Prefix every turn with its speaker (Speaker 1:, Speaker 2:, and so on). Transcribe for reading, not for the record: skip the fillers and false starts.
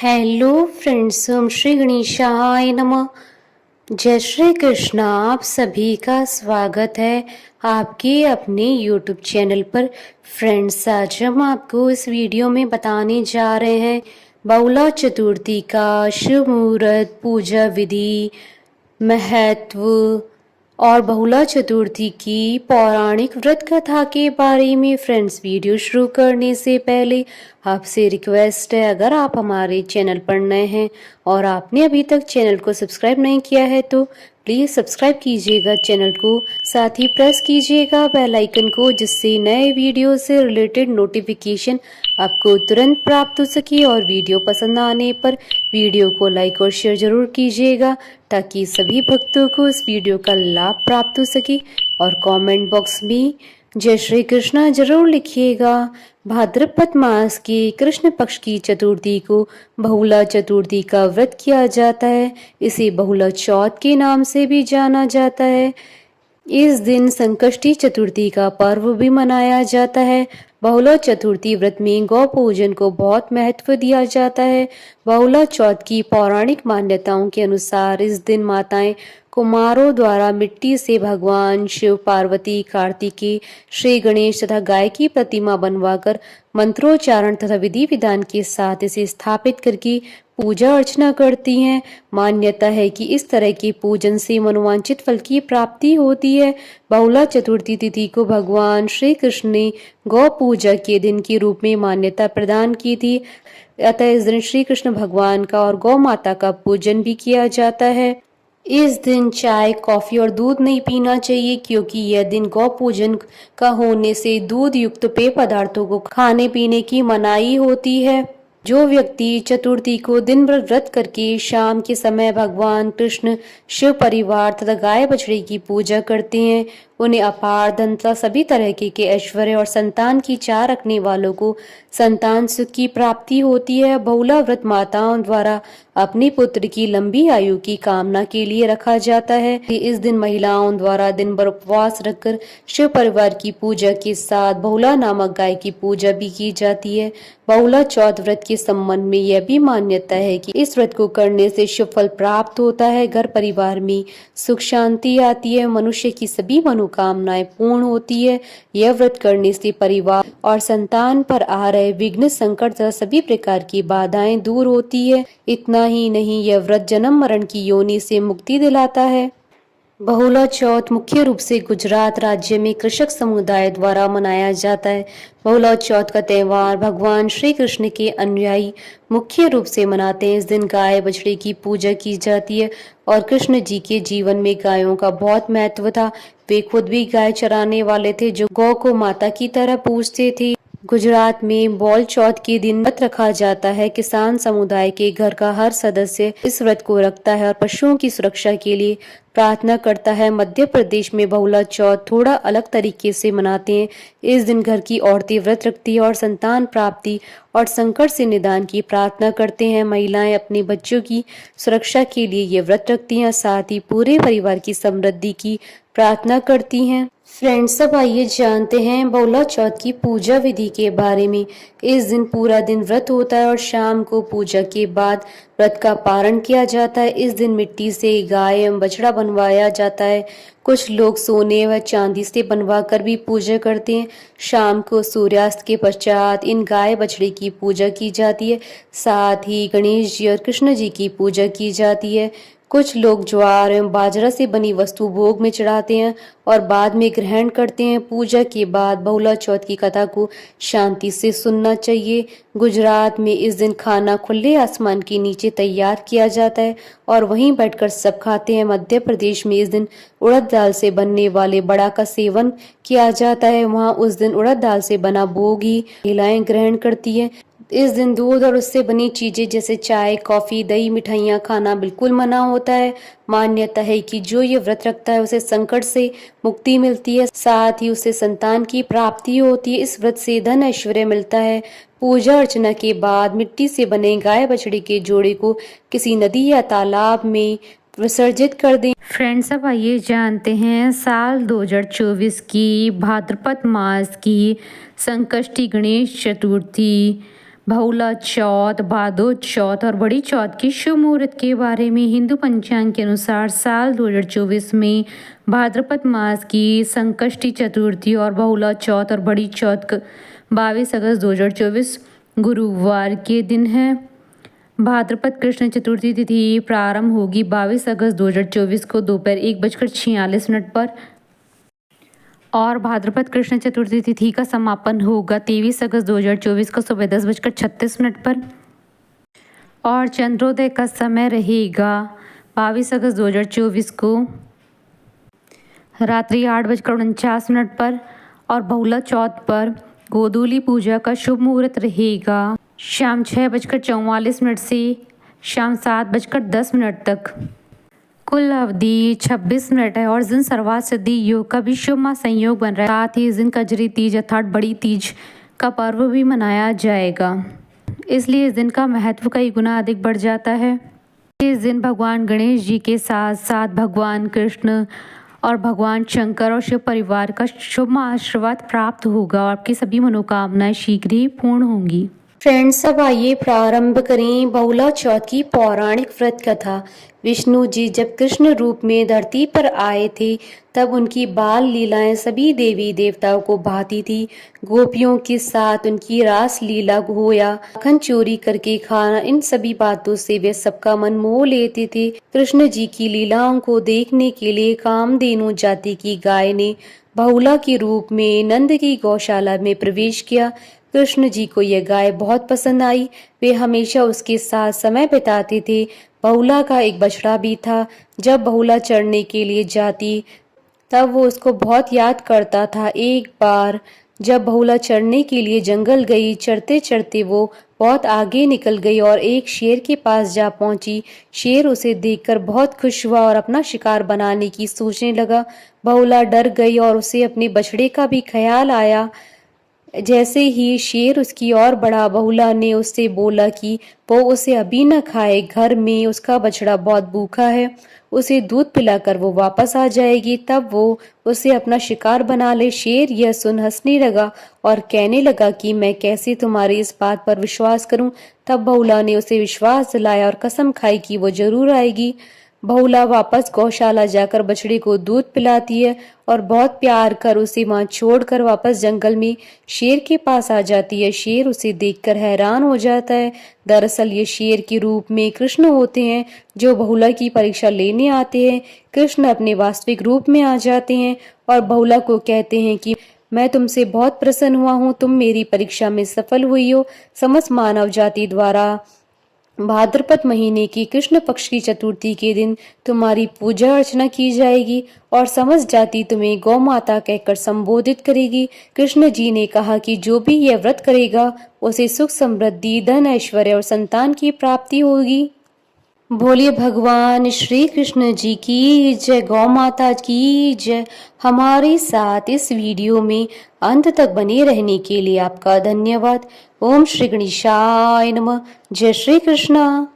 Speaker 1: Hello friends, ओम श्री गणेशाय नमः। जय श्री कृष्ण। आप सभी का स्वागत है आपके अपने यूट्यूब चैनल पर। फ्रेंड्स, आज हम आपको इस वीडियो में बताने जा रहे हैं बहुला चतुर्थी का शुभ मुहूर्त, पूजा विधि, महत्व और बहुला चतुर्थी की पौराणिक व्रत कथा के बारे में। फ्रेंड्स, वीडियो शुरू करने से पहले आपसे रिक्वेस्ट है, अगर आप हमारे चैनल पर नए हैं और आपने अभी तक चैनल को सब्सक्राइब नहीं किया है तो प्लीज़ सब्सक्राइब कीजिएगा चैनल को, साथ ही प्रेस कीजिएगा बेल आइकन को, जिससे नए वीडियो से रिलेटेड नोटिफिकेशन आपको तुरंत प्राप्त हो सके। और वीडियो पसंद आने पर वीडियो को लाइक और शेयर जरूर कीजिएगा ताकि सभी भक्तों को इस वीडियो का लाभ प्राप्त हो सके। और कमेंट बॉक्स में जय श्री कृष्णा जरूर लिखिएगा। भाद्रपद मास के कृष्ण पक्ष की चतुर्थी को बहुला चतुर्थी का व्रत किया जाता है। इसे बहुला चौथ के नाम से भी जाना जाता है। इस दिन संकष्टी चतुर्थी का पर्व भी मनाया जाता है। बहुला चतुर्थी व्रत में गौ पूजन को बहुत महत्व दिया जाता है। बहुला चौथ की पौराणिक मान्यताओं के अनुसार इस दिन माताएं कुमारों द्वारा मिट्टी से भगवान शिव, पार्वती, कार्तिकेय, श्री गणेश तथा गाय की प्रतिमा बनवाकर मंत्रोच्चारण तथा विधि विधान के साथ इसे स्थापित करके पूजा अर्चना करती हैं। मान्यता है कि इस तरह के पूजन से मनोवांछित फल की प्राप्ति होती है। बहुला चतुर्थी तिथि को भगवान श्री कृष्ण ने गौ पूजा के दिन के रूप में मान्यता प्रदान की थी। अतः इस दिन श्री कृष्ण भगवान का और गौ माता का पूजन भी किया जाता है। इस दिन चाय, कॉफी और दूध नहीं पीना चाहिए, क्योंकि यह दिन गौ पूजन का होने से दूध युक्त पेय पदार्थों को खाने पीने की मनाही होती है। जो व्यक्ति चतुर्थी को दिन भर व्रत करके शाम के समय भगवान कृष्ण, शिव परिवार तथा गाय बछड़े की पूजा करते हैं, उन्हें अपार धन तथा सभी तरह के ऐश्वर्य और संतान की चाह रखने वालों को संतान सुख की प्राप्ति होती है। बहुला व्रत माताओं द्वारा अपने पुत्र की लंबी आयु की कामना के लिए रखा जाता है। इस दिन महिलाओं द्वारा दिन भर उपवास रखकर शिव परिवार की पूजा के साथ बहुला नामक गाय की पूजा भी की जाती है। बहुला चौथ व्रत के संबंध में यह भी मान्यता है कि इस व्रत को करने से शुभ फल प्राप्त होता है, घर परिवार में सुख शांति आती है, मनुष्य की सभी मनोकामनाएं पूर्ण होती है। यह व्रत करने से परिवार और संतान पर आ रहे विघ्न, संकट तथा सभी प्रकार की बाधाएं दूर होती है। इतना ही नहीं, यह व्रत जन्म मरण की योनि से मुक्ति दिलाता है। बहुला चौथ मुख्य रूप से गुजरात राज्य में कृषक समुदाय द्वारा मनाया जाता है। बहुला चौथ का त्यौहार भगवान श्री कृष्ण के अनुयायी मुख्य रूप से मनाते हैं। इस दिन गाय बछड़े की पूजा की जाती है और कृष्ण जी के जीवन में गायों का बहुत महत्व था। वे खुद भी गाय चराने वाले थे, जो गौ को माता की तरह पूजते थे। गुजरात में बौल चौथ के दिन व्रत रखा जाता है। किसान समुदाय के घर का हर सदस्य इस व्रत को रखता है और पशुओं की सुरक्षा के लिए प्रार्थना करता है। मध्य प्रदेश में बहुला चौथ थोड़ा अलग तरीके से मनाते हैं। इस दिन घर की औरतें व्रत रखती है और संतान प्राप्ति और संकट से निदान की प्रार्थना करते हैं। महिलाएं अपने बच्चों की सुरक्षा के लिए ये व्रत रखती हैं, साथ ही पूरे परिवार की समृद्धि की प्रार्थना करती हैं। फ्रेंड्स, अब आइए जानते हैं बहुला चौथ की पूजा विधि के बारे में। इस दिन पूरा दिन व्रत होता है और शाम को पूजा के बाद व्रत का पारण किया जाता है। इस दिन मिट्टी से गाय एवं बछड़ा बनवाया जाता है। कुछ लोग सोने व चांदी से बनवा कर भी पूजा करते हैं। शाम को सूर्यास्त के पश्चात इन गाय बछड़े की पूजा की जाती है। साथ ही गणेश जी और कृष्ण जी की पूजा की जाती है। कुछ लोग ज्वार एवं बाजरा से बनी वस्तु भोग में चढ़ाते हैं और बाद में ग्रहण करते हैं। पूजा के बाद बहुला चौथ की कथा को शांति से सुनना चाहिए। गुजरात में इस दिन खाना खुले आसमान के नीचे तैयार किया जाता है और वहीं बैठकर सब खाते हैं। मध्य प्रदेश में इस दिन उड़द दाल से बनने वाले बड़ा का सेवन किया जाता है। वहाँ उस दिन उड़द दाल से बना भोग ही महिलाएं ग्रहण करती है। इस दिन दूध और उससे बनी चीजें जैसे चाय, कॉफी, दही, मिठाइयाँ खाना बिल्कुल मना होता है। मान्यता है कि जो ये व्रत रखता है उसे संकट से मुक्ति मिलती है, साथ ही उसे संतान की प्राप्ति होती है। इस व्रत से धन ऐश्वर्य मिलता है। पूजा अर्चना के बाद मिट्टी से बने गाय बछड़े के जोड़े को किसी नदी या तालाब में विसर्जित कर दें। फ्रेंड्स, अब आइए जानते हैं साल 2024 की भाद्रपद मास की संकष्टी गणेश चतुर्थी बहुला चौथ, भादो चौथ और बड़ी चौथ की शुभ मुहूर्त के बारे में हिंदू पंचांग के अनुसार साल 2024 में भाद्रपद मास की संकष्टी चतुर्थी और बहुला चौथ और बड़ी चौथ 22 अगस्त 2024 गुरुवार के दिन है। भाद्रपद कृष्ण चतुर्थी तिथि प्रारंभ होगी 22 अगस्त 2024 को दोपहर 1:46 पर और भाद्रपद कृष्ण चतुर्थी तिथि का समापन होगा 23 अगस्त 2024 को सुबह 10:36 पर और चंद्रोदय का समय रहेगा 22 अगस्त 2024 को रात्रि 8:49 पर और बहुला चौथ पर गोधूली पूजा का शुभ मुहूर्त रहेगा शाम 6:44 से शाम 7:10 तक। कुल अवधि 26 मिनट है और इस दिन सर्वार्थ सिद्धि योग का भी शुभ संयोग बन रहा है। साथ ही इस दिन कजरी तीज अर्थात बड़ी तीज का पर्व भी मनाया जाएगा, इसलिए इस दिन का महत्व कई गुना अधिक बढ़ जाता है। इस दिन भगवान गणेश जी के साथ साथ भगवान कृष्ण और भगवान शंकर और शिव परिवार का शुभ आशीर्वाद प्राप्त होगा और आपकी सभी मनोकामनाएं शीघ्र ही पूर्ण होंगी। फ्रेंड्स, अब आइए प्रारंभ करें बहुला चौथ की पौराणिक व्रत कथा। विष्णु जी जब कृष्ण रूप में धरती पर आए थे तब उनकी बाल लीलाएं सभी देवी देवताओं को भाती थी। गोपियों के साथ उनकी रास लीला होया, माखन चोरी करके खाना, इन सभी बातों से वे सबका मन मोह लेते थे। कृष्ण जी की लीलाओं को देखने के लिए कामधेनु जाति की गाय ने बहुला के रूप में नंद की गौशाला में प्रवेश किया। कृष्ण जी को यह गाय बहुत पसंद आई। वे हमेशा उसके साथ समय बिताते थे। बहुला का एक बछड़ा भी था। जब बहुला चरने के लिए जाती तब वो उसको बहुत याद करता था। एक बार जब बहुला चरने के लिए जंगल गई, चरते चरते वो बहुत आगे निकल गई और एक शेर के पास जा पहुंची। शेर उसे देखकर बहुत खुश हुआ और अपना शिकार बनाने की सोचने लगा। बहुला डर गई और उसे अपने बछड़े का भी ख्याल आया। जैसे ही शेर उसकी ओर बढ़ा, बहुला ने उससे बोला कि वो उसे अभी न खाए, घर में उसका बछड़ा बहुत भूखा है, उसे दूध पिलाकर वो वापस आ जाएगी, तब वो उसे अपना शिकार बना ले। शेर यह सुन हंसने लगा और कहने लगा कि मैं कैसे तुम्हारी इस बात पर विश्वास करूं। तब बहुला ने उसे विश्वास दिलाया और कसम खाई कि वो जरूर आएगी। बहुला वापस गौशाला जाकर बछड़े को दूध पिलाती है और बहुत प्यार कर उसे वहां छोड़कर वापस जंगल में शेर के पास आ जाती है। शेर उसे देखकर हैरान हो जाता है। दरअसल ये शेर के रूप में कृष्ण होते हैं जो बहुला की परीक्षा लेने आते हैं। कृष्ण अपने वास्तविक रूप में आ जाते हैं और बहुला को कहते हैं कि मैं तुमसे बहुत प्रसन्न हुआ हूँ, तुम मेरी परीक्षा में सफल हुई हो। समस्त मानव जाति द्वारा भाद्रपद महीने की कृष्ण पक्ष की चतुर्थी के दिन तुम्हारी पूजा अर्चना की जाएगी और समस्त जाति तुम्हें गौ माता कहकर संबोधित करेगी। कृष्ण जी ने कहा कि जो भी यह व्रत करेगा उसे सुख समृद्धि, धन, ऐश्वर्य और संतान की प्राप्ति होगी। बोलिए भगवान श्री कृष्ण जी की जय, गौ माता की जय। हमारे साथ इस वीडियो में अंत तक बने रहने के लिए आपका धन्यवाद। ओम श्री गणेशाय नमः। जय श्री कृष्णा।